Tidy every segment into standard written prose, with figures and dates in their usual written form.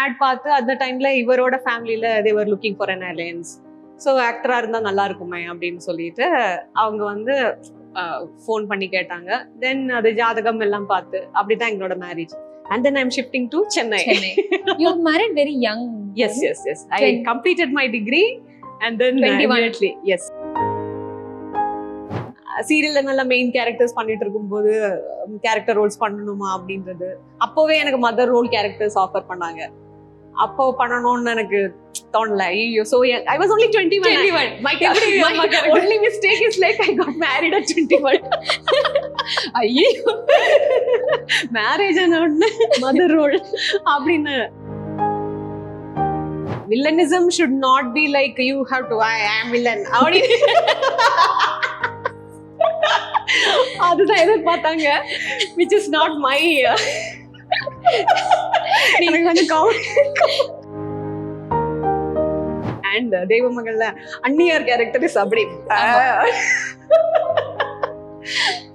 Add பார்த்து அந்த டைம்ல இவரோட ஃபேமிலியில தேவர் looking for an alliance. So ஆக்டரா இருந்தா நல்லா இருக்குமே அப்படின்னு சொல்லிட்டு அவங்க வந்து ஃபோன் பண்ணி கேட்டாங்க. தென் அது ஜாதகம் எல்லாம் பார்த்து அப்படிதான் எங்களோட marriage. And then I'm shifting to Chennai. You married very young. Yes. I completed my degree and then 21. Immediately, yes. சீரியல்ல நல்ல மெயின் கேரக்டர்ஸ் பண்ணிட்டு இருக்கும்போது கேரக்டர் ரோல்ஸ் பண்ணணுமா அப்படின்றது அப்போவே எனக்கு மதர் ரோல் கேரக்டர்ஸ் ஆஃபர் பண்ணாங்க. அப்போ பண்ணணும்னு எனக்கு தோணல. ஐயோ, so I was only 21. My only mistake is like I got married at 21. ஐயோ, மேரேஜ் ஆன உடனே மதர் ரோல் அப்படின்னு. Villanism should not be like you have to I am villain. அதுதான் எதிர்பார்த்தாங்க, which is not my. நீங்க கொஞ்சம் and தெய்வமகள்ல அன்னியார் character is அப்படி.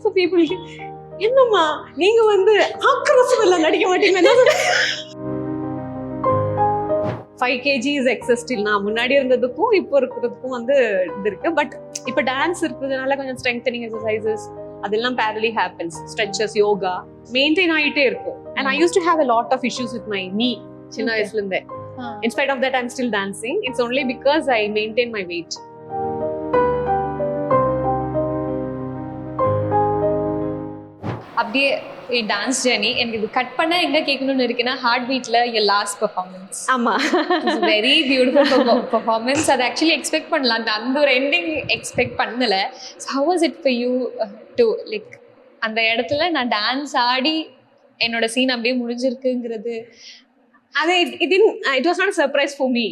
So people என்னம்மா நீங்க வந்து ஆக்ரோஷமா நடிக்க மாட்டீங்க. 5 kg is excess still. நான் முன்னாடி இருந்ததுக்கும் இப்போ இருக்கிறதுக்கும் வந்து இது இருக்கு. பட் இப்போ டான்ஸ் இருக்கிறதுனால கொஞ்சம் ஸ்ட்ரெங்தனிங் எக்ஸசைசஸ் அதெல்லாம் parallelly happens. Stretches, yoga maintain ஆயிட்டே இருக்கும். And I used to have a lot of issues with my knee சின்ன வயசுல இருந்தே. In spite of that I'm still dancing. It's only because I maintain my weight. அப்படியே dance journey எனக்கு இது cut பண்ண எங்க கேட்கணும்னு இருக்குன்னா ஹார்ட் பீட்ல your last performance. ஆமா, வெரி பியூட்டிஃபுல் பெர்ஃபார்மன்ஸ். அது ஆக்சுவலி எக்ஸ்பெக்ட் பண்ணலாம், அந்த ஒரு எண்டிங் எக்ஸ்பெக்ட் பண்ணல. how was it for you to like அந்த இடத்துல நான் டான்ஸ் ஆடி என்னோட சீன் அப்படியே முடிஞ்சிருக்குங்கிறது? அது it was not a surprise for me.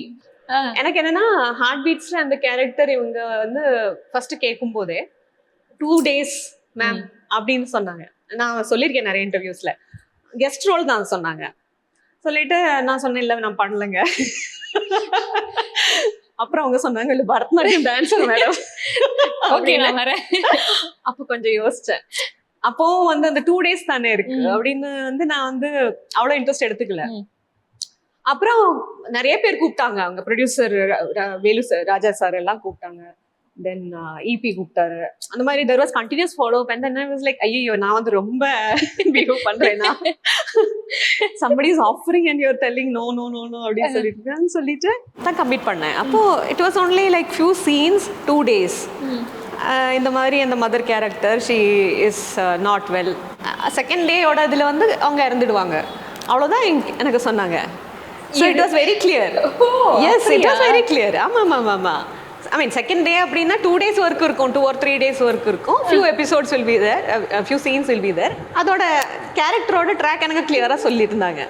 எனக்கு என்னன்னா ஹார்ட் பீட்ஸ்ல அந்த கேரக்டர் இவங்க வந்து ஃபர்ஸ்ட் கேட்கும் போதே 2 days மேம் அப்படின்னு சொன்னாங்க. நான் சொல்லியிருக்கேன் நிறைய இன்டர்வியூஸ்ல, கெஸ்ட் ரோல் தான் சொன்னாங்க. சொல்லிட்டு நான் சொன்னேன் இல்ல நான் பண்ணலங்க. அப்புறம் அவங்க சொன்னாங்க இல்ல பரதநாட்டியம் டான்ஸர் மேடம். ஓகே நான் வரேன். அப்போ கொஞ்சம் யோசிச்சேன். அப்போவும் வந்து அந்த 2 days தானே இருக்கு அப்படின்னு வந்து நான் வந்து அவ்வளோ இன்ட்ரெஸ்ட் எடுத்துக்கல. அப்புறம் நிறைய பேர் கூப்பிட்டாங்க, அவங்க ப்ரொடியூசர் வேலு சார், ராஜா சார் எல்லாம் கூப்பிட்டாங்க. தென் இபி கூப்பிட்டாரு. அந்த மாதிரி there was continuous follow up. and then I was like ஐயோ நான் வந்து ரொம்ப behave பண்றேனா, somebody is offering and you're telling no அப்படின்னு சொல்லிட்டு தான் கமிட் பண்ணேன். அப்போ it was only like few scenes, 2 days. இந்த மாதிரி அந்த mother character she is not well. Second டேயோட இதில் வந்து அவங்க இறந்துடுவாங்க, அவ்வளோதான் எனக்கு சொன்னாங்க. So it was very clear. Yes, it was very clear. ஆமா. I mean second day அப்படின்னா 2 days ஒர்க் இருக்கும், 2 or 3 days ஒர்க் இருக்கும். few episodes will be there, a few scenes will be there. அதோட கேரக்டரோட ட்ராக் எனக்கு கிளியரா சொல்லியிருந்தாங்க.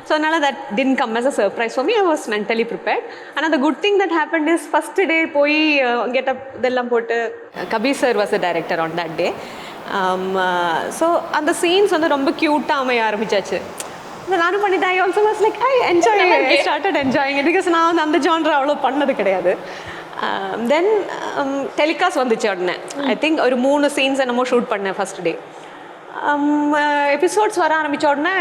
So அதனால that didn't come as a surprise for me. I was mentally prepared. ஆனால் the good thing that happened is first day போய் getup இதெல்லாம் போட்டு Kabir sir was the director on that day. So அந்த scenes வந்து ரொம்ப க்யூட்டாக அமைய ஆரம்பிச்சாச்சு. நானும் பண்ணிட்டேன். I also was like I started enjoying it because நான் வந்து அந்த ஜான்ரா அவ்வளோ பண்ணது கிடையாது. தென் டெலிகாஸ்ட் வந்துச்சு உடனே. ஐ திங்க் ஒரு 3 சீன்ஸ் என்னமோ ஷூட் பண்ணேன் ஃபர்ஸ்ட் டே. எபிசோட்ஸ் வர ஆரம்பித்த உடனே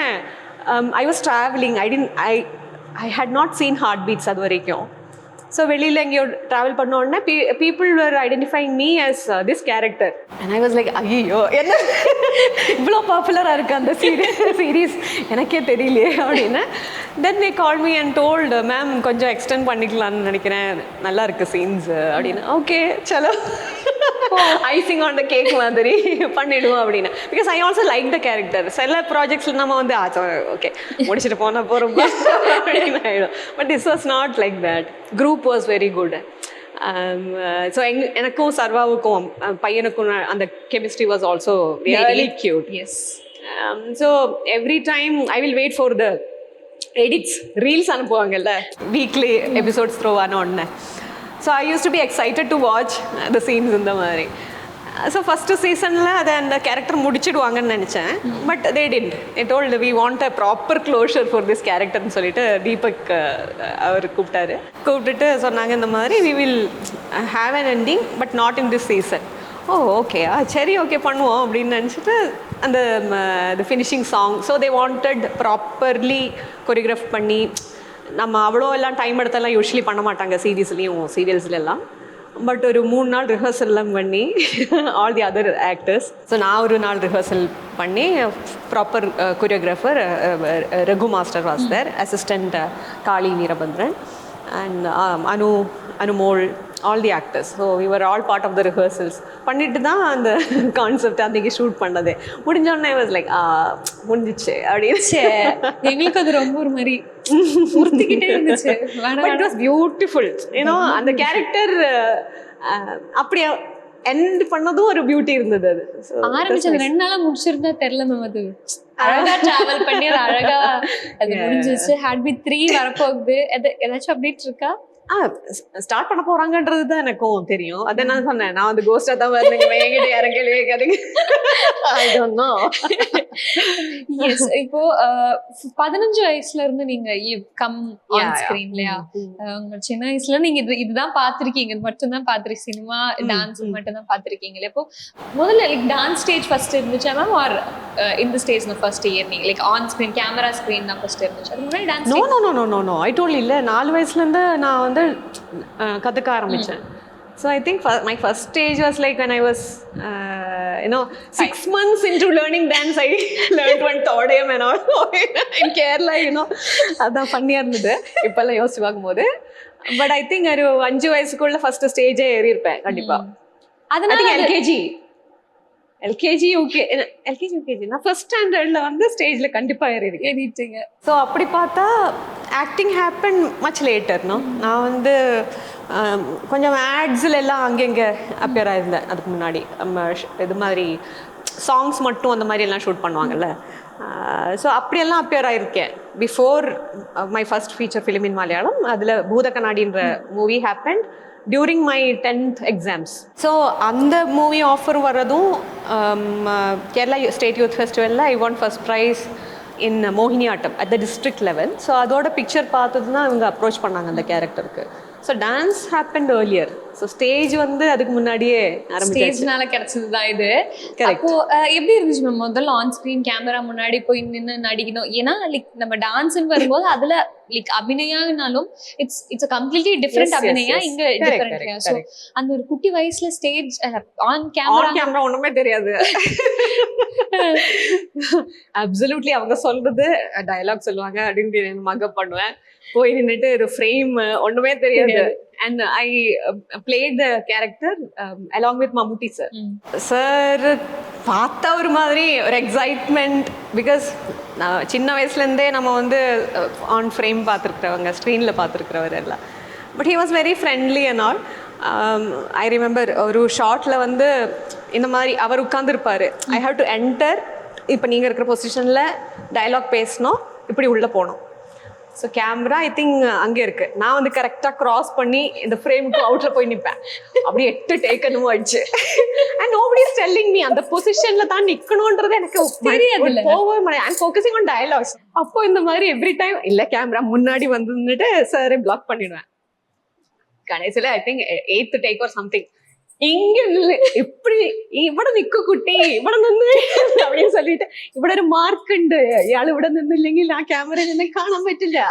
I was travelling. I had not seen heart beats அது வரைக்கும். ஸோ வெளியில் எங்கேயோ ட்ராவல் பண்ண உடனே people were identifying me as this character. And I was like ஐயோ என்ன இவ்வளோ பாப்புலராக இருக்குது அந்த சீரீஸ் எனக்கே தெரியலையே அப்படின்னு. Then they called me and told ma'am கொஞ்சம் எக்ஸ்டெண்ட் பண்ணிக்கலாம்னு நினைக்கிறேன், நல்லா இருக்குது சீன்ஸ் அப்படின்னு. ஓகே சலோ ஐசிங் ஆன் த கேக் மாதிரி பண்ணிடுவோம் அப்படின்னு. Because I also like the character. சில ப்ராஜெக்ட்ஸில் நம்ம வந்து ஓகே முடிச்சுட்டு போனால் போகிறோம் அப்படின்னு ஆகிடும். But this was not like that. Group was very good. So எனக்கும் சர்வாவுக்கும் பையனுக்கும் அந்த chemistry was also really cute. Yes. So every time I will wait for the edits. Reels அனுப்புவாங்கல்ல வீக்லி எபிசோட்ஸ் த்ரோ ஆன உடனே. So I used to be excited to watch the scenes இந்த மாதிரி. So first சீசனில் அதை அந்த character முடிச்சிடுவாங்கன்னு நினச்சேன். But they did. They told we want a proper closure for this கேரக்டர்னு சொல்லிட்டு தீபக் அவர் கூப்பிட்டுட்டு சொன்னாங்க இந்த மாதிரி we will have an ending but not in this season. Okay சரி ஓகே பண்ணுவோம் அப்படின்னு நினச்சிட்டு அந்த finishing song. So they wanted properly choreograph பண்ணி நம்ம அவ்வளோ எல்லாம் டைம் எடுத்தெல்லாம் யூஸ்வலி பண்ண மாட்டாங்க சீரியல்ஸ்ல எல்லாம். பட் ஒரு 3 நாள் ரிஹர்சல்லாம் பண்ணி all the other actors. So நான் ஒரு நாள் ரிஹர்சல் பண்ணி proper choreographer Raghu master was there, assistant Kali Veerabhadran and Anumol, all the actors. So we were all part of the rehearsals பண்ணிட்டு தான் அந்த கான்செப்ட் அன்றைக்கி ஷூட் பண்ணது. முடிஞ்சோடனே வாஸ் லைக் முடிஞ்சிச்சு அப்படின்னு. எங்களுக்கு அது ரொம்ப ஒரு மாதிரி உறுத்திக்கிட்டே இருந்துச்சு. It was beautiful. ஏன்னா அந்த கேரக்டர் அப்படியே எண்ட் பண்ணதும் ஒரு பியூட்டி இருந்தது. அது ஆரம்பிச்சது 2 நாளா முடிச்சிருந்தா தெரியல மேம். அது அழகா டிராவல் பண்ணி அது அழகா அது முடிஞ்சிச்சு. ஹேட் பி 3 வரப்போகுது. ஏதாச்சும் அப்டேட் இருக்கா? ஸ்டார்ட் பண்ண போறாங்கன்றது தான் எனக்கும் தெரியும். அதை நான் சொன்னேன், நான் வந்து கோஸ்டா தான் வரேன், என்கிட்ட யாரும் கேள்வி கேட்காதீங்க. இப்போ 15 வயசுல இருந்து நீங்க கம் ஆன் ஸ்கிரீன் இல்லையா? உங்க சின்ன வயசுல நீங்க இதுதான் பாத்திருக்கீங்க, இது மட்டும் தான் பாத்திருக்கீங்க, சினிமா டான்ஸ் மட்டும் தான் பாத்திருக்கீங்க. இப்போ முதல்ல லைக் டான்ஸ் ஸ்டேஜ் ஃபர்ஸ்ட் இருந்துச்சா மேம்? ஆர் இந்த ஸ்டேஜ் ஃபர்ஸ்ட் இயர் நீங்க like on screen camera screen தான் ஃபர்ஸ்ட் இருந்துச்சு? அது முன்னாடி டான்ஸ்? நோ ஐ டோல்ட் இல்ல. 4 வயசுல இருந்து நான் வந்து கத்துக்க ஆரம்பிச்சேன். So I think my first stage was like when I was 6 months into learning dance. I learned one Thodayam and all in Kerala, அதான் ஃபன்னியா இருந்தது இப்பெல்லாம் யோசிச்சு பார்க்கும்போது. பட் ஐ திங்க் ஒரு 5 வயசுக்குள்ள ஃபர்ஸ்ட் ஸ்டேஜே ஏறி இருப்பேன் கண்டிப்பா. அதனால எல்கேஜி யூகேஜி நான் ஃபர்ஸ்ட் ஸ்டாண்டர்ட்ல வந்து ஸ்டேஜ்ல கண்டிப்பா ஏறிட்டீங்க. ஸோ அப்படி பார்த்தா ஆக்டிங் ஹேப்பன் மச் லேட்டர். நான் வந்து கொஞ்சம் ஆட்ஸ்ல எல்லாம் அங்கங்கே அப்பியர் ஆயிருந்தேன். அதுக்கு முன்னாடி நம்ம இது மாதிரி சாங்ஸ் மட்டும் அந்த மாதிரி எல்லாம் ஷூட் பண்ணுவாங்கல்ல. ஸோ அப்படியெல்லாம் அப்பியர் ஆயிருக்கேன் before my first feature film in Malayalam. அதில் பூதகண்ணாடின்ற movie happen during my 10th exams. So அந்த மூவி ஆஃபர் வரதும் கேரளா ஸ்டேட் யூத் ஃபெஸ்டிவலில் I won first prize in மோகினி Attam at the district level. So அதோட பிக்சர் பார்த்தது தான் இவங்க அப்ரோச் பண்ணாங்க அந்த கேரக்டருக்கு. So dance happened earlier. So stage வந்து அதுக்கு முன்னாடியே ஸ்டேஜ்னால கிடைச்சது தான் இது. அப்போ எப்படி இருந்துச்சு மேம் முதல்ல ஆன் ஸ்கிரீன் கேமரா முன்னாடி போய் நின்று நடிக்கணும்? ஏன்னா லைக் நம்ம டான்ஸ்ன்னு வரும்போது அதுல லைக் அபிநயானாலும் இட்ஸ் கம்ப்ளீட்லி டிஃப்ரெண்ட் அபிநயா, இங்க டிஃப்ரெண்ட். ஸோ அந்த ஒரு குட்டி வயசுல ஸ்டேஜ் ஆன் கேமரா ஒண்ணுமே தெரியாது. அப்சல்யூட்லி அவங்க சொல்றது டயலாக் சொல்லுவாங்க அப்படின்னு மகப் பண்ணுவேன். போய் நின்னுட்டு ஒரு ஃப்ரேம் ஒண்ணுமே தெரியாது. And I played the character along with Mammootty sir. Sir பார்த்தா ஒரு மாதிரி ஒரு எக்ஸைட்மெண்ட். பிகாஸ் சின்ன வயசுலேருந்தே நம்ம வந்து ஆன் ஃப்ரேம் பார்த்துருக்குறவங்க, ஸ்க்ரீனில் பார்த்துருக்குறவர் எல்லாம். But he was very friendly and all. I remember ஒரு ஷார்ட்டில் வந்து இந்த மாதிரி அவர் உட்காந்துருப்பார். ஐ ஹாவ் டு என்டர், இப்போ நீங்கள் இருக்கிற பொசிஷனில் டயலாக் பேசணும், இப்படி உள்ளே போகணும். ஸோ கேமரா ஐ திங்க் அங்கே இருக்கு. நான் வந்து கரெக்டாக கிராஸ் பண்ணி இந்த ஃப்ரேமுக்கு அவுட்ல போய் நிற்பேன். அப்படி 8 டேக்கனும் ஆயிடுச்சு. And nobody is telling me அந்த பொசிஷன்ல தான் நிக்கணும்ன்றது எனக்கு தெரியாது. போகவே மாட்டேன். ஐ அம் ஃபோக்கஸிங் ஆன் டயலாக்ஸ். அப்போ இந்த மாதிரி எவ்ரி டைம் இல்ல கேமரா முன்னாடி வந்துட்டு சாரை பிளாக் பண்ணிடுவேன். கடைசியில I think 8th take or something இங்க இப்படி ഇവിടെ നിക്ക് കുട്ടി ഇവിടെ നിന്ന് அப்படின்னு சொல்லிட்டு ഇവിടെ ഒരു മാർക്ക് ഉണ്ട്, ഇയാൾ ഇവിടെ നിന്നില്ലെങ്കിൽ ആ ക്യാമറ നിന്നെ കാണാൻ പറ്റില്ല.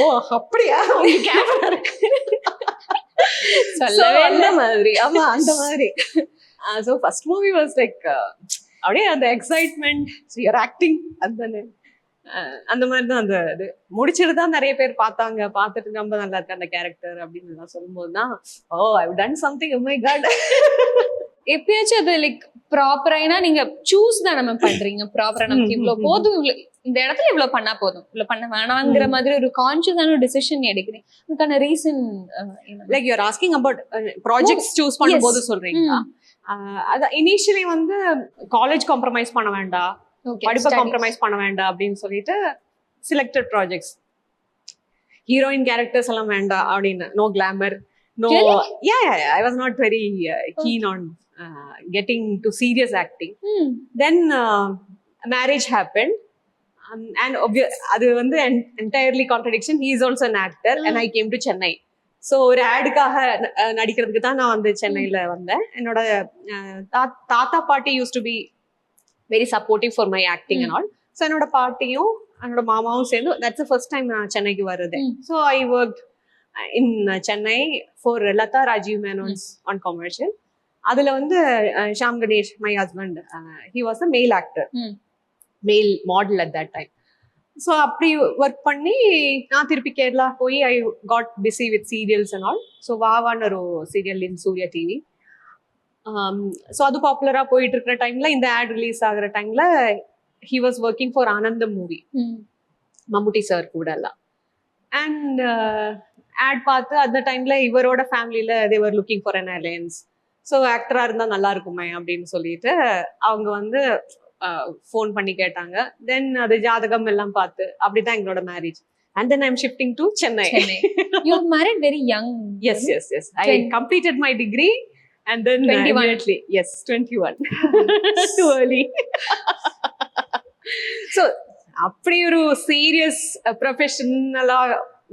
ஓ அப்படியா கேமரா இருக்கு சொல்லவே அந்த மாதிரி. ஆமா அந்த மாதிரி. So first movie was like அப்படியே அந்த எக்ஸைட்மெண்ட், யூஆர் ஆக்டிங் அந்த மாதிரி தான். அந்த இது முடிச்சிட்டு தான் நிறைய பேர் பார்த்தாங்க. பார்த்துட்டு ரொம்ப நல்லா இருக்கு அந்த கேரக்டர் அப்படின்னு நான் சொல்லும்போது தான் oh I have done something. Oh my god. எப்பயாச்சும் அது லைக் ப்ராப்பரா, ஏன்னா நீங்க சூஸ் தான் நம்ம பண்றீங்க ப்ராப்பரா, நமக்கு இவ்வளவு போதும், இந்த இடத்துல இவ்வளவு பண்ணா போதும், இவ்வளவு பண்ண வேணாங்கிற மாதிரி ஒரு கான்ஷியஸான ஒரு டிசிஷன் எடுக்கிறீங்க. அதுக்கான reason like you are asking about projects choose பண்ணும்போது சொல்றீங்களா? அதான் இனிஷியலி வந்து காலேஜ் காம்ப்ரமைஸ் பண்ண வேண்டாம், படிப்பை காம்ப்ரமைஸ் பண்ண வேண்டாம் அப்படின்னு சொல்லிட்டு செலக்டட் ப்ராஜெக்ட்ஸ். ஹீரோயின் கேரக்டர்ஸ் எல்லாம் வேண்டாம் அப்படின்னு. No glamour, no. Yeah, I was not very keen on getting to serious acting. Then marriage happened, and அது வந்து entirely contradiction. He is also an actor and I came to Chennai. So ஒரு ஆடுக்காக நடிக்கிறதுக்கு தான் நான் வந்து சென்னையில் வந்தேன். என்னோட தாத்தா பாட்டி used to be very supportive for my acting and all. So என்னோட பாட்டியும் என்னோட மாமாவும் சேர்ந்து தட்ஸ் ஃபர்ஸ்ட் டைம் நான் சென்னைக்கு வருது. So I work in Chennai for Latha Rajeev Menon's an commercial. அதுல வந்து Sham Ganesh my husband, he was a male actor, male model at that time. So அப்படி ஒர்க் பண்ணி நான் திருப்பி கேரளா போய் I got busy with serials and all. So வாவான்னு ஒரு serial in Surya TV. So அது பாப்புலரா போயிட்டு இருக்கிற டைம்ல இந்த ஆட் ரிலீஸ் ஆகுற டைம்ல he was working for Anandham movie, Mammootty sir கூட எல்லாம். அண்ட் ஆட் பார்த்து அந்த டைம்ல இவரோட ஃபேமிலியில தேவர் looking for an alliance. So ஆக்டரா இருந்தா நல்லா இருக்குமே அப்படின்னு சொல்லிட்டு அவங்க வந்து ஃபோன் பண்ணி கேட்டாங்க. தென் அது ஜாதகம் எல்லாம் பார்த்து அப்படிதான் எங்களோட marriage. And then I'm shifting to Chennai. You were married very young. Yes. I completed my degree and then 21. immediately, yes, 21. Too early. So அப்படி ஒரு சீரியஸ் ப்ரொஃபஷனலா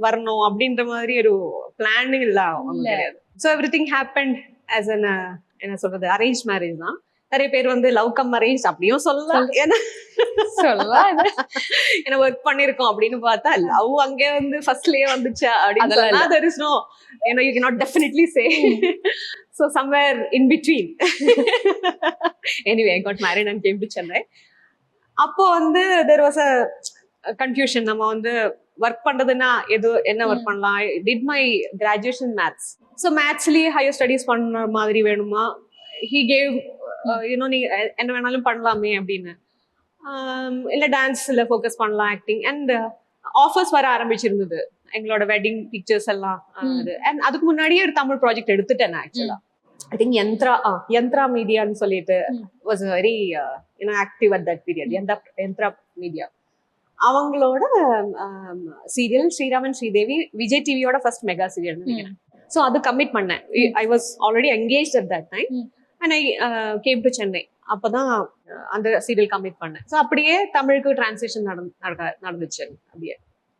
வரணும் அப்படின்ற மாதிரி ஒரு பிளானிங் இல்ல கிடையாது. So everything happened as an என்ன சொல்றது அரேஞ்ச் மேரேஜ் தான். நிறைய பேர் வந்து லவ் கம் அரேஞ்ச் அப்படியும் சொல்லலாம். ஏன்னா ஒர்க் பண்ணிருக்கோம் அப்படின்னு பார்த்தா லவ் அங்கே வந்து ஃபர்ஸ்ட்லயே வந்துச்சா அப்படின்னு சொன்னா there is no, you cannot definitely say. So somewhere in between. Anyway, I got married and came to Chennai. அப்போ வந்து there was a confusion. நம்ம வந்து ஒர்க் பண்றதுன்னா என்ன ஒர்க் பண்ணலாம். did my graduation maths. So mathsலயே higher studies பண்ண மாதிரி வேணுமா, he gave நீ என்ன வேணாலும் பண்ணலாமே அப்படின்னு. இல்ல டான்ஸ்ல ஃபோக்கஸ் பண்ணலாம், ஆக்டிங். அண்ட் ஆஃபர்ஸ் வர ஆரம்பிச்சிருந்தது எங்களோட வெட்டிங் பிக்சர்ஸ் எல்லாம். அண்ட் அதுக்கு முன்னாடியே ஒரு தமிழ் ப்ராஜெக்ட் எடுத்துட்டேன் நான் ஆக்சுவலா. ஐ திங்க் யந்த்ரா மீடியான்னு சொல்லிட்டு was very active at that period. Yanthra media அவங்களோட சீரியல் ஸ்ரீராமன் ஸ்ரீதேவி விஜய் டிவியோட ஃபர்ஸ்ட் மெகா சீரியல் நினைக்கிறேன். ஸோ அது கமிட் பண்ணேன். I was already engaged at that time. And I came to Chennai. அப்போதான் அந்த சீரியல் கமிட் பண்ணேன். ஸோ அப்படியே தமிழுக்கு டிரான்ஸ்லேஷன் நடந்துச்சு.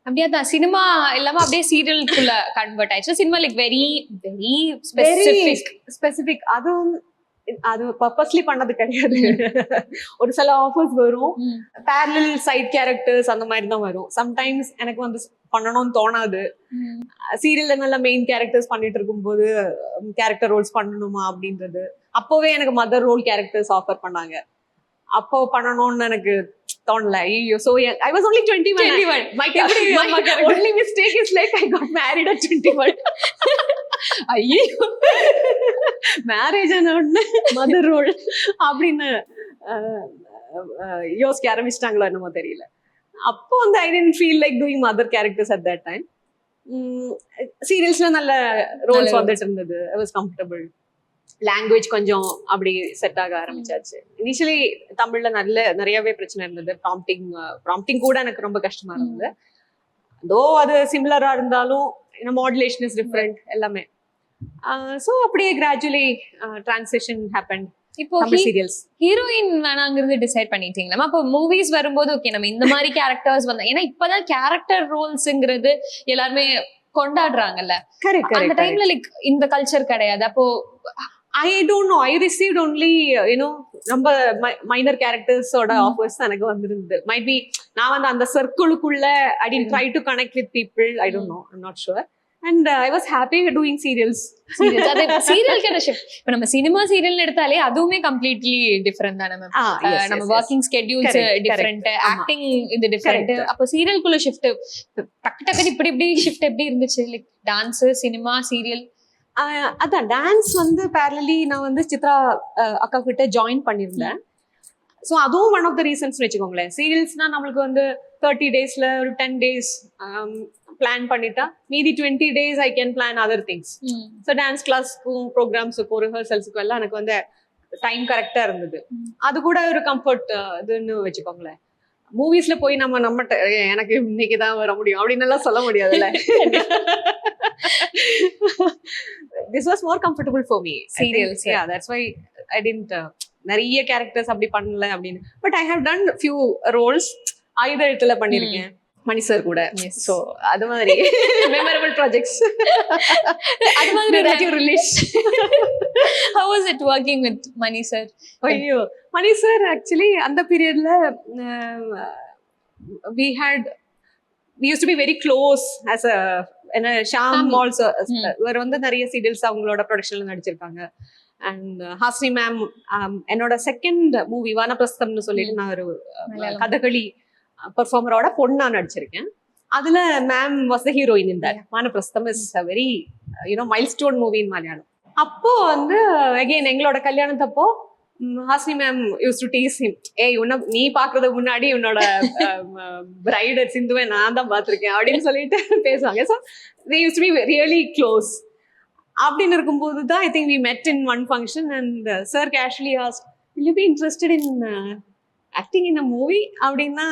அப்படியே தான் சினிமா இல்லாம அப்படியே சீரியலுக்குள்ள கன்வெர்ட் ஆயிடுச்சு. Cinema like very very specific. அது பர்பஸ்லி பண்ணது கிடையாது. ஒரு சில ஆஃபர்ஸ் வரும், பேரலல் சைட் கேரக்டர்ஸ் அந்த மாதிரி தான் வரும். சம்டைம்ஸ் எனக்கு வந்து பண்ணணும்னு தோணாது. சீரியல்ல நல்ல மெயின் கேரக்டர்ஸ் பண்ணிட்டு இருக்கும்போது கேரக்டர் ரோல்ஸ் பண்ணணுமா அப்படின்றது. அப்போவே எனக்கு மதர் ரோல் கேரக்டர்ஸ் ஆஃபர் பண்ணாங்க. அப்போ பண்ணணும்னு எனக்கு தோணல. ஐயோ, so I was only 21. My only mistake is like I got married at 21. ஐயோ, மேரேஜ் ஆன உடனே மதர் ரோல் அப்படின்னு யோசிக்க ஆரம்பிச்சிட்டாங்களோ என்னமோ தெரியல. அப்போ வந்து I didn't feel like doing mother characters at that time. சீரியல்ஸ்ல நல்ல ரோல்ஸ் வந்துட்டு இருந்தது. I was comfortable. லாங்குவேஜ் கொஞ்சம் அப்படி செட் ஆக ஆரம்பிச்சாச்சு. இனிஷியலி தமிழ்ல நிறையவே பிரச்சனை இருந்தது. ப்ராம்ப்டிங் கூட எனக்கு ரொம்ப கஷ்டமா இருந்தது. தோ அது சிமிலரா இருந்தாலும் மாடுலேஷன் இஸ் டிஃப்ரெண்ட் எல்லாமே. ஸோ அப்படியே கிராஜுவலி டிரான்சிஷன் ஹேப்பன். இப்போ சீரியல்ஸ் ஹீரோயின் வேணாங்கிறது டிசைட் பண்ணிட்டீங்களா? அப்போ மூவிஸ் வரும்போது ஓகே நம்ம இந்த மாதிரி கேரக்டர்ஸ் வந்தா, ஏன்னா இப்பதான் கேரக்டர் ரோல்ஸ்ங்கிறது எல்லாருமே கொண்டாடுறாங்கல்ல. அந்த டைம்ல லைக் இந்த கல்ச்சர் கிடையாது. அப்போ I don't know. I received only, ரொம்ப minor characters ஓட offers எனக்கு வந்திருந்தது. Might be நான் வந்து அந்த சர்க்கிளுக்குள்ள I didn't try to connect with people. I don't know. I'm not sure. And I was happy doing serials. அது சீரியல் கேட்ட shift. இப்போ நம்ம சினிமா சீரியல் எடுத்தாலே அதுவுமே கம்ப்ளீட்லி டிஃபரெண்ட் தானே மேம். நம்ம ஒர்க்கிங் ஸ்கெட்யூல்ஸ் டிஃபரெண்ட், ஆக்டிங் இது டிஃபரெண்ட். அப்போ சீரியல்குள்ள ஷிஃப்ட் டக்கு இப்படி ஷிஃப்ட் எப்படி இருந்துச்சு? Like dance, cinema, serial. அதான் டான்ஸ் வந்து பேரலி நான் வந்து சித்ரா அக்கா கிட்ட ஜாயின் பண்ணியிருந்தேன். ஸோ அதுவும் ஒன் ஆஃப் த ரீசன்ஸ் வச்சுக்கோங்களேன். சீரியல்ஸ்னா நம்மளுக்கு வந்து 30 daysல ஒரு 10 days பிளான் பண்ணிட்டா மீதி 20 days I can plan other things. So dance கிளாஸ்க்கும் ப்ரோக்ராம்ஸுக்கும் ரிஹர்சல்ஸுக்கும் எல்லாம் எனக்கு வந்து டைம் கரெக்டா இருந்தது. அது கூட ஒரு கம்ஃபர்ட் இதுன்னு வச்சுக்கோங்களேன். மூவிஸ்ல போய் நம்ம எனக்கு இன்னைக்குதான் வர முடியும் அப்படின்னு எல்லாம் சொல்ல முடியாதுல்ல. This was more comfortable for me. Serials, yeah, that's why I didn't நிறைய கேரக்டர்ஸ் அப்படி பண்ணல அப்படின்னு. But I have done few roles. ஆயுதத்துல பண்ணிருக்கேன் மணி சார் கூட. சோ அது மாதிரி மெமரபிள் ப்ராஜெக்ட்ஸ். அது மாதிரி that you release. How was it working with Mani sir? ஐயோ, மணி சார் ஆக்சுவலி அந்த பீரியட்ல we used to be very close as a ஷாம் Family. ஆல்சோ இவர் வந்து நிறைய சீரியல்ஸ் அவங்களோட ப்ரொடக்ஷன்ல நடிச்சிருக்காங்க. அண்ட் ஹாசினி மேம் என்னோட செகண்ட் மூவி வானப்பிரஸ்தம்னு சொல்லிட்டு நான் ஒரு மலையாளம். கதகளி பெர்ஃபார்மரோட பொண்ணா நடிச்சிருக்கேன். அதுல மேம் வாஸ் த ஹீரோயின் இந்த Vanaprastham is a very milestone movie in Malayalam. அப்போ வந்து அகைன் எங்களோட கல்யாணத்தப்போ Hasini ma'am used to tease him, ஏய் நீ பாக்குறதுக்கு முன்னாடி உன்னோட பிரைடு சிந்துவை நான் தான் பார்த்திருக்கேன் அப்படின்னு சொல்லிட்டு பேசுவாங்க. So they used to be really close. அப்படின்னு இருக்கும்போது தான் I think we met in one function and sir casually ask, will you be interested in acting in a movie அப்படின்னா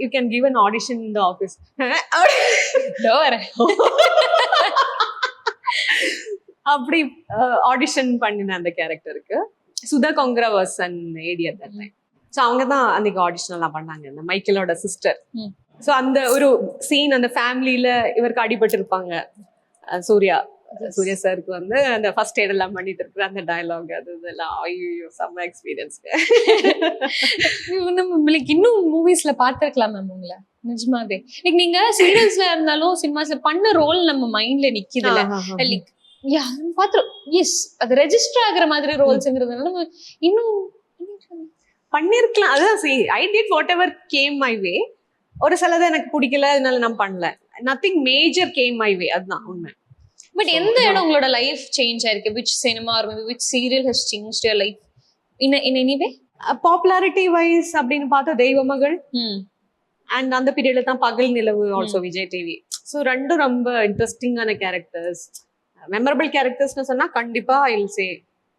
you can give an audition in the office. அப்படி audition பண்ணின அந்த கேரக்டருக்கு Sudha Kongara was an AD at that time. So அவங்க தான் அன்னைக்கு audition எல்லாம் பண்ணாங்க, இந்த மைக்கேலோட சிஸ்டர். ஸோ அந்த ஒரு சீன் அந்த ஃபேமிலியில இவருக்கு அடிபட்டு இருப்பாங்க, சூர்யா சாருக்கு வந்து அந்த ஃபர்ஸ்ட் எய்ட் எல்லாம் பண்ணிட்டு இருக்கிற அந்த டயலாக் அது இதெல்லாம் ஐயோ செம்ம எக்ஸ்பீரியன்ஸ்க்கு. நம்ம இன்னும் மூவிஸ்ல பாத்துருக்கலாம் மேம் உங்களை நிஜமாவே. லைக் நீங்க சீரியல்ஸ்ல இருந்தாலும் சினிமாஸ்ல பண்ண ரோல் நம்ம மைண்ட்ல நிக்குதுல, லைக் பாத்துரும் எஸ் அது ரெஜிஸ்டர் ஆகுற மாதிரி ரோல்ஸ்ங்கிறதுனால நம்ம இன்னும் பண்ணிருக்கலாம். அதான் I did what ever game my way. ஒரு சிலது எனக்கு பிடிக்கல, அதனால நான் பண்ணல. Nothing major game my way, அதுதான் உண்மை. பட் எந்த இடம் உங்களோட லைஃப் சேஞ்ச் ஆயிருக்கு? which cinema or maybe which serial has changed your life in any way? Popularity wise அப்படின்னு பார்த்தா தெய்வ மகள் அண்ட் அந்த பீரியட்ல தான் பகல் நிலவு ஆல்சோ விஜய் டிவி. ஸோ ரெண்டும் ரொம்ப இன்ட்ரெஸ்டிங்கான கேரக்டர்ஸ், மெமரபிள் கேரக்டர்ஸ்னு சொன்னா கண்டிப்பா I will say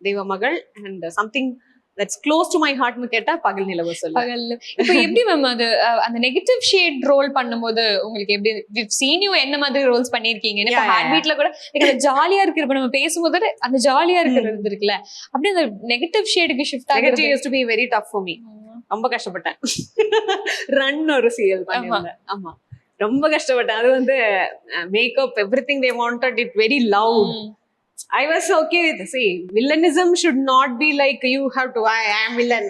Deiva Magal. And something that's close to my ஹார்ட்னு கேட்டா பகல் நிலவு சொல்லுவேன். இப்போ எப்படி மேம் அது அந்த நெகட்டிவ் ஷேட் ரோல் பண்ணும்போது உங்களுக்கு எப்படி we've seen you என்ன மாதிரி ரோல்ஸ் பண்ணிருக்கீங்க? இப்போ ஹார்ட் பீட்ல கூட அந்த ஜாலியா இருக்கு, இப்ப நம்ம பேசும்போது அந்த ஜாலியா இருக்கிறது இருக்குல்ல, அப்படியே அந்த நெகட்டிவ் ஷேடுக்கு ஷிஃப்ட் ஆகுது. Negative use to be very tough for me. ரொம்ப கஷ்டப்பட்டேன். ரன் ஒரு சீரியல் பண்ணிருந்தேன். ஆமா ரொம்ப கஷ்டப்பட்டேன். அது வந்து makeup everything they wanted it very loud. I was okay with, see, villainism should not be like you have to, I am villain.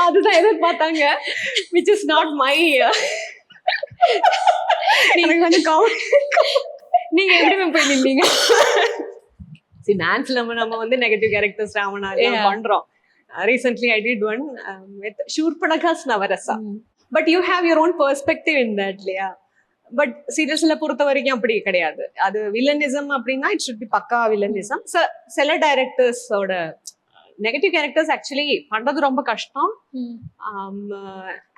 அதுதான் எதிர்பார்த்தாங்க, which is not my. நீங்க கொஞ்சம் நீங்க எப்படி போய் நின்னீங்க? See, டான்ஸ்ல நம்ம வந்து நெகட்டிவ் கேரக்டர்ஸ் ராமனா பண்றோம். Recently I did one with Shurpanakhas Navarasa. But you have your own perspective in that, இல்லையா? பட் சீரியஸ்ல பொறுத்த வரைக்கும் அப்படி கிடையாது. அது வில்லனிசம் அப்படின்னா இட் ஷுட் பி பக்கா வில்லனிசம். சில டைரக்டர்ஸோட நெகட்டிவ் கேரக்டர்ஸ் ஆக்சுவலி பண்றது ரொம்ப கஷ்டம்.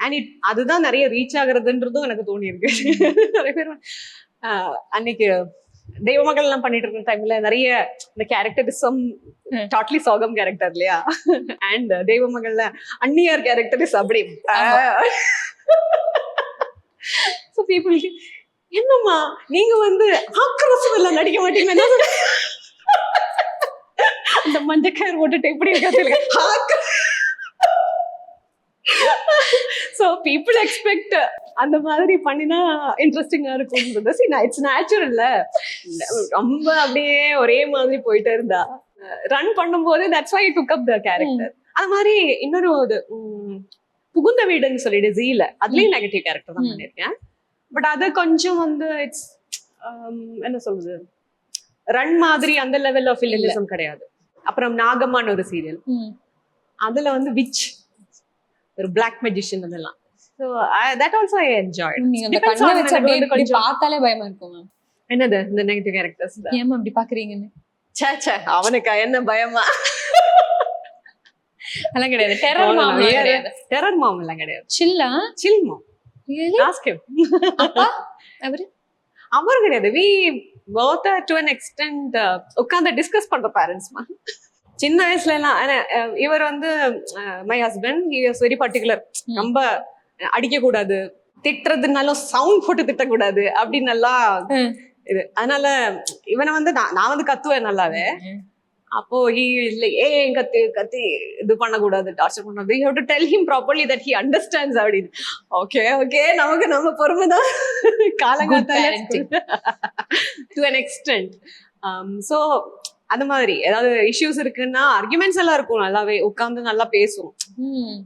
அண்ட் அதுதான் நிறைய ரீச் ஆகுறதுன்றதும் எனக்கு தோணி இருக்கு. நிறைய பேர் அன்னைக்கு தெய்வ மகள் எல்லாம் பண்ணிட்டு இருக்கிற டைம்ல நிறைய இந்த கேரக்டரிசம் டோட்டலி சோகம் கேரக்டர் இல்லையா? அண்ட் தெய்வ மகள்ல அந்நியார் கேரக்டரிஸ் அப்படி. So people, என்னம்மா நீங்க வந்து ஆக்ரோஷம் எல்லாம் நடிக்க மாட்டீங்க, அந்த மஞ்சக்கார் போட்டுட்டு எப்படி இருக்க. So people expect அந்த மாதிரி பண்ணினா இன்ட்ரெஸ்டிங்கா இருக்கும். இட்ஸ் நேச்சுரல்ல, ரொம்ப அப்படியே ஒரே மாதிரி போயிட்டே இருந்தா ரன் பண்ணும்போது that's why I took up the character. அது மாதிரி இன்னொரு புகுந்த வீடுன்னு சொல்லிட்டு ஜீல அதுலயும் நெகட்டிவ் கேரக்டர் தான் பண்ணிருக்கேன். பட் அது கொஞ்சம் வந்து இட்ஸ் என்ன சொல்றது, ரன் மாதிரி அந்த லெவல் ஆஃப் வில்லனிசம் கிடையாது. அப்புறம் நாகம்மான் ஒரு சீரியல், அதுல வந்து விச் ஒரு பிளாக் மேஜிஷியன் அதெல்லாம். So that also I enjoyed. நீங்க அந்த கண்ணை வச்சு அப்படியே கொஞ்சம் பார்த்தாலே பயமா இருக்கும் மேம். என்னது இந்த நெகட்டிவ் கேரக்டர்ஸ் ஏன் அப்படி பாக்குறீங்கன்னு? சே அவனுக்கு என்ன பயமா? அதெல்லாம் கிடையாது. டெரர் மாம் கிடையாது. டெரர் மாம் எல்லாம் கிடையாது. சில்லா சில் மாம். Really? Ask him. அப்பா அவர் கிடையாது. We both to an extent உட்கார்ந்து டிஸ்கஸ் பண்ற பேரண்ட்ஸ் மா. சின்ன வயசுல எல்லாம் இவர் வந்து my husband he was very particular. ரொம்ப அடிக்க கூடாது, திட்டுறதுனாலும் சவுண்ட் போட்டு திட்டக்கூடாது அப்படின்னு எல்லாம் இது. அதனால இவனை வந்து நான் வந்து கத்துவேன் நல்லாவே. அப்போ கத்தி கத்தி இது பண்ணக்கூடாது, டார்ச்சர் பண்ணக்கூடாது. You have to tell him properly that he understands அப்படின்னு. ஓகே நமக்கு நம்ம பொறுமைதான் காலங்காத்தால டு an extent. So அந்த மாதிரி ஏதாவது இஷ்யூஸ் இருக்குன்னா ஆர்குமெண்ட்ஸ் எல்லாம் இருக்கும், நல்லாவே உட்கார்ந்து நல்லா பேசுவோம்,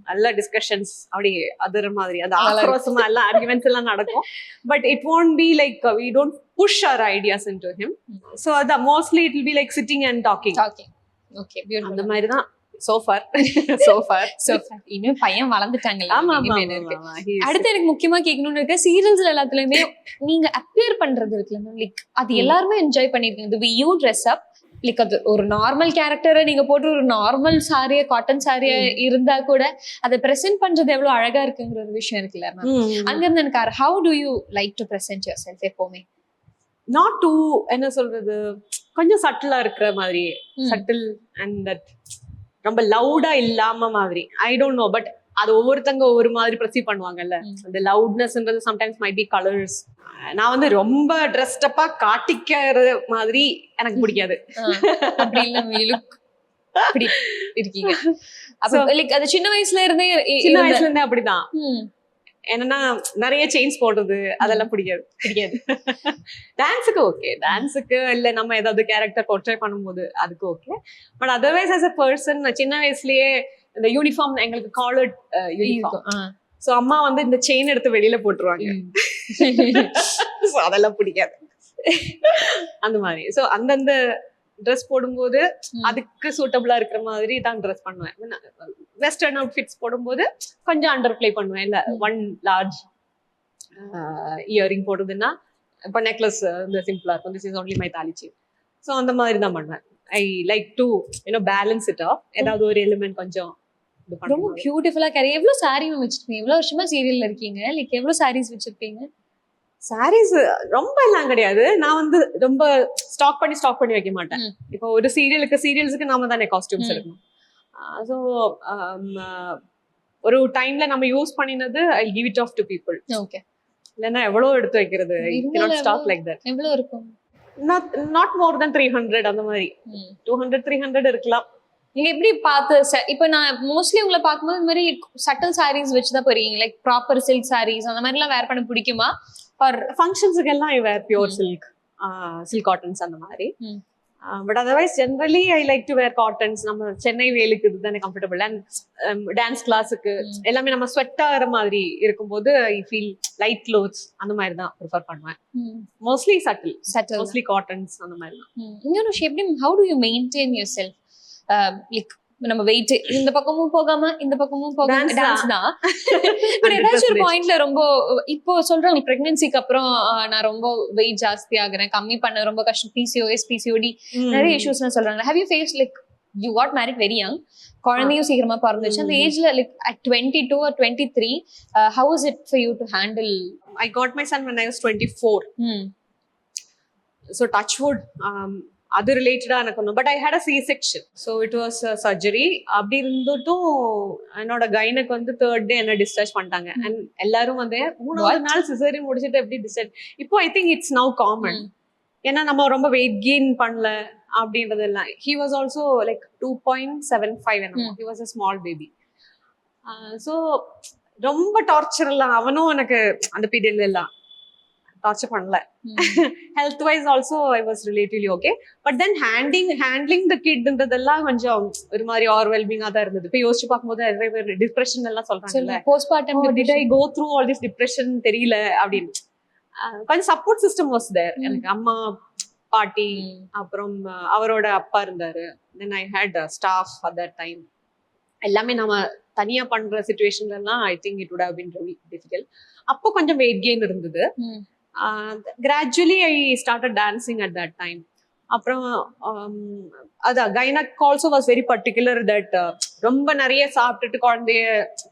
நல்ல டிஸ்கஷன்ஸ் அப்படி அதர் மாதிரி அது ஆக்ரோஷமா எல்லாம் ஆர்குமெண்ட்ஸ் எல்லாம் நடக்கும். But it won't be like we don't push our ideas into him. So that mostly it will be like sitting and talking. Okay, beautiful. அந்த மாதிரி தான் so far. இன்னும் பையன் வளர்ந்துட்டாங்கல்ல. ஆமா அடுத்து எனக்கு முக்கியமா கேட்கணும்னு இருக்க, சீரியல்ஸ்ல எல்லாத்துலயுமே நீங்க அப்பியர் பண்றது இருக்குல்ல, லைக் அது எல்லாருமே என்ஜாய் பண்ணிருக்கீங்க. The way you dress up, like அது ஒரு நார்மல் கேரக்டரை நீங்க போட்டு ஒரு நார்மல் சாரிய, காட்டன் சாரிய இருந்தா கூட அதை பிரசென்ட் பண்றது எவ்வளவு அழகா இருக்குங்கிற ஒரு விஷயம் இருக்குல்ல மேம். அங்க இருந்து எனக்கு how do you like to present yourself எப்பவுமே? not too என்ன சொல்றது, கொஞ்சம் சட்டிலா இருக்கிற மாதிரி, சட்டில் அண்ட் தட் ரொம்ப லவுடா இல்லாம மாதிரி. ஐ டோன்ட் நோ, பட் அது ஒவ்வொருத்தங்க ஒவ்வொரு மாதிரி ப்ரெசீவ் பண்ணுவாங்கல்ல. அந்த லவுட்னஸ்ன்றது சம்டைம்ஸ் மைட் பி கலர்ஸ். நான் வந்து ரொம்ப ட்ரெஸ்டப்பா காட்டிக்கிற மாதிரி எனக்கு பிடிக்காது. அப்படி இல்ல, அப்படி இருக்கீங்க. அப்ப லைக் அது சின்ன வயசுல இருந்தே அப்படிதான். என்னன்னா நிறைய செயின்ஸ் போடுறது அதெல்லாம் பிடிக்காது. டான்ஸுக்கு ஓகே, டான்ஸுக்கு இல்ல நம்ம ஏதாவது கேரக்டர் போர்ட்ரே பண்ணும்போது அதுக்கு okay. But otherwise as a person சின்ன வயசுலயே இந்த யூனிஃபார்ம், எங்களுக்கு காலர்ட் யூனிஃபார்ம். சோ அம்மா வந்து இந்த செயின் எடுத்து வெளியில போட்டுருவாங்க. சோ அதெல்லாம் பிடிக்காது அந்த மாதிரி. சோ அந்தந்த ட்ரெஸ் போடும்போது அதுக்கு சூட்டபிளா இருக்கிற மாதிரி தான் ட்ரெஸ் பண்ணுவேன். வெஸ்டர்ன் அவுட்ஃபிட்ஸ் போடும்போது கொஞ்சம் அண்டர் பிளே பண்ணுவேன். இல்ல ஒன் லார்ஜ் இயரிங் போடுறதுன்னா இப்போ நெக்லஸ் இந்த சிம்பிளா இருக்கும், திஸ் இஸ் ஒன்லி மை தாலி செயின். ஸோ அந்த மாதிரி தான் பண்ணுவேன். ஐ like to balance it of. ஏதாவது ஒரு எலிமெண்ட் கொஞ்சம் ரொம்ப பியூட்டிஃபுல்லா கேரி. எவ்வளவு சாரி வச்சிருக்கீங்க? எவ்வளவு வருஷமா சீரியல்ல இருக்கீங்க? லைக் எவ்வளவு சாரீஸ் வச்சிருப்பீங்க? சாரீஸ் ரொம்ப எல்லாம் கிடையாது. நான் வந்து ரொம்ப ஸ்டாக் பண்ணி வைக்க மாட்டேன். இப்போ ஒரு சீரியல்ஸுக்கு நாம தானே காஸ்டியூம்ஸ் எடுக்கணும். ஸோ ஒரு டைம்ல நம்ம யூஸ் பண்ணினது I give it off to people. Okay. இல்லைன்னா எவ்வளவு எடுத்து வைக்கிறது? Stock like that. எவ்வளவு இருக்கும்? நாட் மோர் தென் 300 அந்த மாதிரி. 200-300 இருக்கலாம். நீங்க எப்படி பார்த்து, இப்ப நான் மோஸ்ட்லி உங்களை பார்க்கும்போது இந்த மாதிரி சட்டல் சாரீஸ் வச்சுதான் போறீங்க, லைக் ப்ராப்பர் சில்க் சாரீஸ் அந்த மாதிரி எல்லாம் வேர் பண்ண பிடிக்குமா? ஃபங்க்ஷன்ஸுக்கு எல்லாம் I wear pure silk cottons அந்த மாதிரி. But otherwise generally I like to wear cottons. நம்ம சென்னை வேலுக்கு இதுதானே கம்ஃபர்டபுள். அண்ட் டான்ஸ் கிளாஸுக்கு எல்லாமே நம்ம ஸ்வெட் ஆகிற மாதிரி இருக்கும்போது ஐ ஃபீல் லைட் க்ளோத்ஸ் அந்த மாதிரி தான் ப்ரிஃபர் பண்ணுவேன். மோஸ்ட்லி சட்டில், மோஸ்ட்லி காட்டன்ஸ் அந்த மாதிரி தான். இன்னொரு விஷயம், எப்படி how to you maintain your self? Like நம்ம வெயிட் இந்த பக்கமும் போகாம இந்த பக்கமும் போகாம டான்ஸ் தான். பட் ஏதாச்சும் ஒரு பாயிண்ட்ல ரொம்ப இப்போ சொல்றாங்க பிரெக்னன்சிக்கு அப்புறம் நான் ரொம்ப வெயிட் ஜாஸ்தி ஆகுறேன், கம்மி பண்ண ரொம்ப கஷ்டம், PCOS PCOD நிறைய இஷ்யூஸ் சொல்றாங்க. Have you face like you got married very young, குழந்தையும் சீக்கிரமா பிறந்துச்சு, அந்த ஏஜ்ல like at 22 or 23 how is it for you to handle? I got my son when I was 24. So touch wood, அது ரிலேட்டடா எனக்கு ஒன்றும். But I hate a C-section. So it was surgery. அப்படி இருந்துட்டும் என்னோட கைனுக்கு வந்து 3rd day என்ன discharge பண்ணிட்டாங்க. அண்ட் எல்லாரும் வந்து 3வது நாள் சிசேரியன் முடிச்சுட்டு எப்படி டிஸ்சார்ஜ். இப்போ I think it's now common. ஏன்னா நம்ம ரொம்ப வெயிட் கெயின் பண்ணல அப்படின்றது எல்லாம். ஹி வாஸ் ஆல்சோ லைக் 2.75 என்னமோ. He was a small baby. So ரொம்ப டார்ச்சர் எல்லாம் அவனும் எனக்கு அந்த பீரியட்ல எல்லாம் டார்ச்சர் பண்ணல. Health wise also I was relatively okay. But then handling the கிட்ன்றதெல்லாம் கொஞ்சம் ஒரு மாதிரி ஓவர்வெல்மிங்கா தான் இருந்தது. இப்போ யோசிச்சு பார்க்கும்போது நிறைய பேர் டிப்ரெஷன் எல்லாம் சொல்றாங்க. Postmortem did I go through all this depression தெரியல அப்படின்னு. கொஞ்சம் சப்போர்ட் சிஸ்டம் வாஸ் தேர். எனக்கு அம்மா, பாட்டி, அப்புறம் அவரோட அப்பா இருந்தாரு. Then I had stuff at that time. எல்லாமே நம்ம தனியா பண்ற சிச்சுவேஷன்ல எல்லாம் I think it would have been really difficult. அப்போ கொஞ்சம் வெயிட் கெயின் இருந்தது. Gradually I started dancing at that time. அப்புறம் அதான் gynaec also was very particular that ரொம்ப நிறைய சாப்பிட்டுட்டு குழந்தைய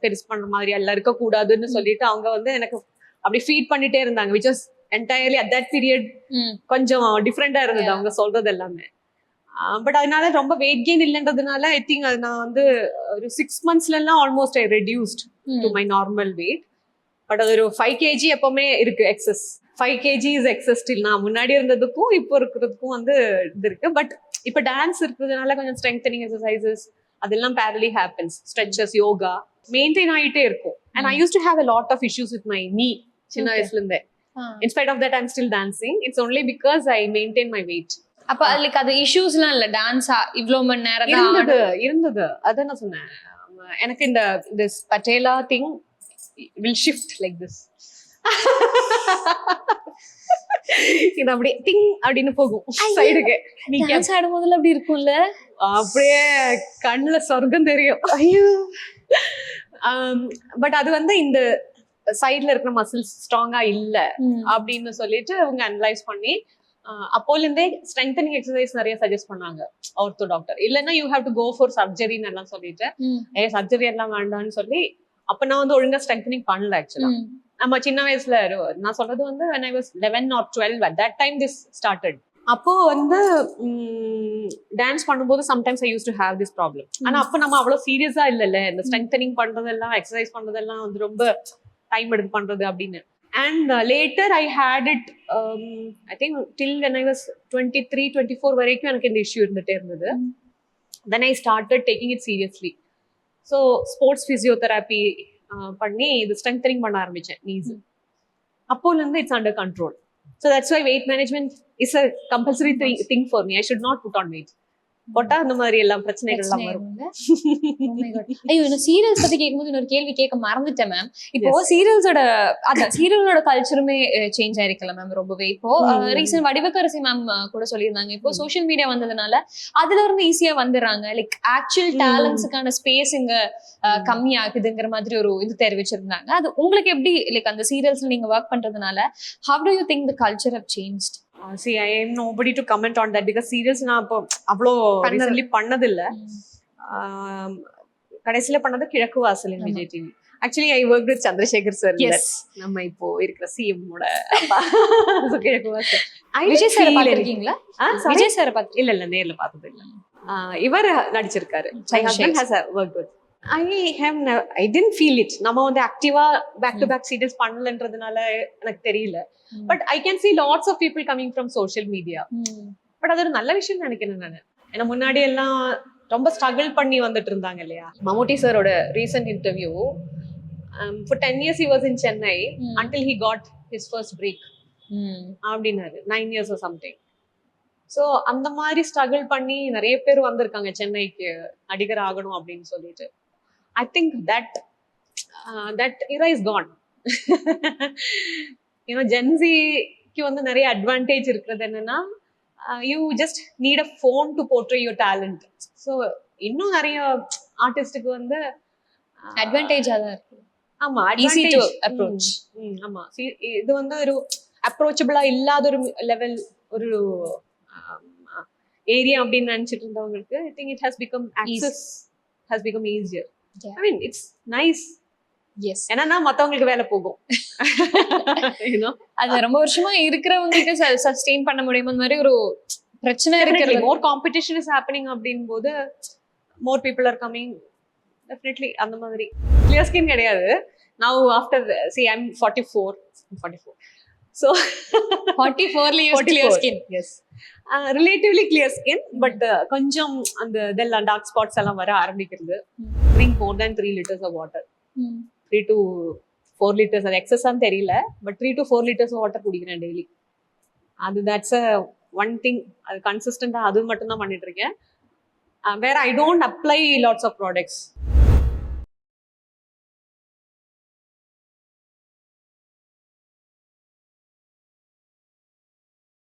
பெருசு பண்ற மாதிரி எல்லாம் இருக்கக்கூடாதுன்னு சொல்லிட்டு அவங்க வந்து எனக்கு அப்படி ஃபீட் பண்ணிட்டே இருந்தாங்க. Which was entirely at that period கொஞ்சம் டிஃப்ரெண்டா இருந்தது அவங்க சொல்றது எல்லாமே. பட் அதனால ரொம்ப வெயிட் கெயின் இல்லைன்றதுனால ஐ திங்க் அது நான் வந்து ஒரு 6 monthsல எல்லாம் almost I reduced to my normal weight. But அது ஒரு 5 kg எப்பவுமே இருக்கு excess. 5 kg is excess still. நான் முன்னாடி இருந்ததுக்கும் இப்போ இருக்கிறதுக்கும் வந்து இது இருக்கு. பட் இப்போ டான்ஸ் இருக்கிறதுனால கொஞ்சம் ஸ்ட்ரெங்தனிங் எக்ஸசைசஸ் அதெல்லாம் பேரலி ஹேப்பன்ஸ். ஸ்ட்ரெச்சஸ், யோகா மெயின்டைன் ஆகிட்டே இருக்கும். And I used to have a lot of issues with my knee சின்ன வயசுல இருந்தே. In spite of that I'm still dancing. It's only because I maintain my weight. அப்ப like அது இஷ்யூஸ்லாம் இல்ல, டான்ஸா இவ்வளவு மணி நேரம் தான் இருந்தது அதான் நான் சொன்னேன். எனக்கு இந்த this patella thing will shift like this. இது அப்படியே திங் அப்படின்னு போகும் சைடுக்கு. நீ டான்ஸ் ஆடும் போதுல அப்படி இருக்கும்ல, அப்படியே கண்ணுல சொர்க்கம் தெரியும். ஐயோ. பட் அது வந்து இந்த சைட்ல இருக்கிற மசில்ஸ் ஸ்ட்ராங்கா இல்ல அப்படின்னு சொல்லிட்டு அவங்க அனலைஸ் பண்ணி அப்போல இருந்தே ஸ்ட்ரெங்தனிங் எக்ஸசைஸ் நிறைய சஜஸ்ட் பண்ணாங்க ஆர்த்தோ டாக்டர். இல்லைன்னா you have to go for சர்ஜரின்னு எல்லாம் சொல்லிட்டு சர்ஜரி எல்லாம் வேண்டாம்னு சொல்லி அப்ப நான் வந்து ஒழுங்கா ஸ்ட்ரெங்தனிங் பண்ணல. ஆக்சுவலா நம்ம சின்ன வயசுல நான் சொல்றது வந்து when I was 11 or 12 at that time this started. அப்போ வந்து டான்ஸ் பண்ணும்போது sometimes I used to have this problem. ஆனா அப்ப நம்ம அவ்வளவு சீரியஸா இல்லைல்ல, இந்த ஸ்ட்ரெங்தனிங் பண்றதெல்லாம் எக்ஸசைஸ் பண்றதெல்லாம் வந்து ரொம்ப டைம் எடுத்து பண்றது அப்படின்னு. And later I had it I think till when I was 23 24 வரைக்கும் எனக்கு இந்த இஷ்யூ இருந்துட்டே இருந்தது. Then I started taking it seriously. So sports physiotherapy பண்ணி இது ஸ்ட்ரெங்தனிங் பண்ண ஆரம்பிச்சேன் நீஸ். அப்போல இருந்து it's under control. So that's why weight management is a compulsory thing for me. I should not put on weight. போட்டா அந்த மாதிரி எல்லாம் பிரச்சனைகள் எல்லாம் வரும். ஐயோ, இந்த சீரியல்ஸ் பத்தி கேட்கும்போது இன்னொரு கேள்வி கேட்க மறந்துட்டேன் மேம். இப்போ சீரியல்ஸோட அதான் சீரியலோட கல்ச்சருமே சேஞ்ச் ஆயிருக்கல மேம் ரொம்பவே. இப்போ ரீசன்ட் வடிவக்கரசி மேம் கூட சொல்லியிருந்தாங்க, இப்போ சோஷியல் மீடியா வந்ததுனால அதுல இருந்து ஈஸியா வந்துடுறாங்க, லைக் ஆக்சுவல் டேலண்ட்ஸுக்கான ஸ்பேஸ் இங்க கம்மி ஆகுதுங்கிற மாதிரி ஒரு இது தெரிவிச்சிருந்தாங்க. அது உங்களுக்கு எப்படி, லைக் அந்த சீரியல்ஸ்ல நீங்க ஒர்க் பண்றதுனால how do you think the culture have changed? See, I am nobody to comment on that because serials நான் அப்போ அவ்வளோ recently பண்ணதில்ல. கடைசியில பண்ணது Kizhakku Vaasal in Vijay TV. Actually I worked with Chandrasekar sir. நம்ம இப்போ இருக்கிற சிஎம் ஓட அப்பா. கிழக்கு வாசல் விஜய் சார் பாத்திருக்கீங்களா? விஜய் சார் பாத்து இல்ல நேர்ல பார்த்தது இல்ல. இவர் நடிச்சிருக்காரு. My husband has worked with. I didn't feel it. நம்ம வந்து ஆக்டிவா பேக் டு பேக் சீரியல்ஸ் பண்ணலன்றதுனால எனக்கு தெரியல. But I can see lots of people coming from social media. But அது ஒரு நல்ல விஷயம் நினைக்கிறேன் நான். ஏன்னா முன்னாடி எல்லாம் ரொம்ப ஸ்ட்ரகிள் பண்ணி வந்துட்டு இருந்தாங்க இல்லையா. மம்முட்டி சாரோட recent interview, for 10 years he was in Chennai until he got his first break அப்படின்னாரு. 9 years or something. ஸோ அந்த மாதிரி ஸ்ட்ரகிள் பண்ணி நிறைய பேர் வந்திருக்காங்க சென்னைக்கு நடிகர் ஆகணும் அப்படின்னு சொல்லிட்டு. I think that era is gone. Gen Z-க்கு வந்து நிறைய அட்வான்டேஜ் இருக்கிறது என்னன்னா, you just need a phone to portray your talent. So இன்னும் நிறைய ஆர்டிஸ்டுக்கு வந்து அட்வான்டேஜா தான் இருக்கு. ஆமா, ஈஸி டு அப்ரோச். ஆமா, இது வந்து ஒரு அப்ரோச்சபிளா இல்லாத ஒரு லெவல் ஒரு ஏரியா அப்படின்னு நினைச்சிட்டு இருந்தவங்களுக்கு I think it has become access has become easier. I mean it's nice. Yes. ஏன்னா மத்தவங்களுக்கு வேலை போகும். அது ரொம்ப வருஷமா இருக்கிறவங்களுக்கு சஸ்டெயின் பண்ண முடியும். அந்த மாதிரி ஒரு பிரச்சனை இருக்கு. More competition is happening அப்படின் போது more people are coming. Definitely அந்த மாதிரி clear skin கிடையாது. Now after see I'm 44. So 44 years clear skin. Yes. Relatively clear skin, but கொஞ்சம் அந்த இதெல்லாம் டார்க் ஸ்பாட்ஸ் எல்லாம் வர ஆரம்பிக்கிறது. Drink more than 3 liters of water. 3 to 4 liters, அது எக்ஸஸான்னு தெரியல, but 3 to 4 liters of water குடிக்கிறேன் டெய்லி. அது that's a one thing. அது கன்சிஸ்டண்டா அது மட்டும் தான் பண்ணிட்டு இருக்கேன். Where I don't apply lots of products.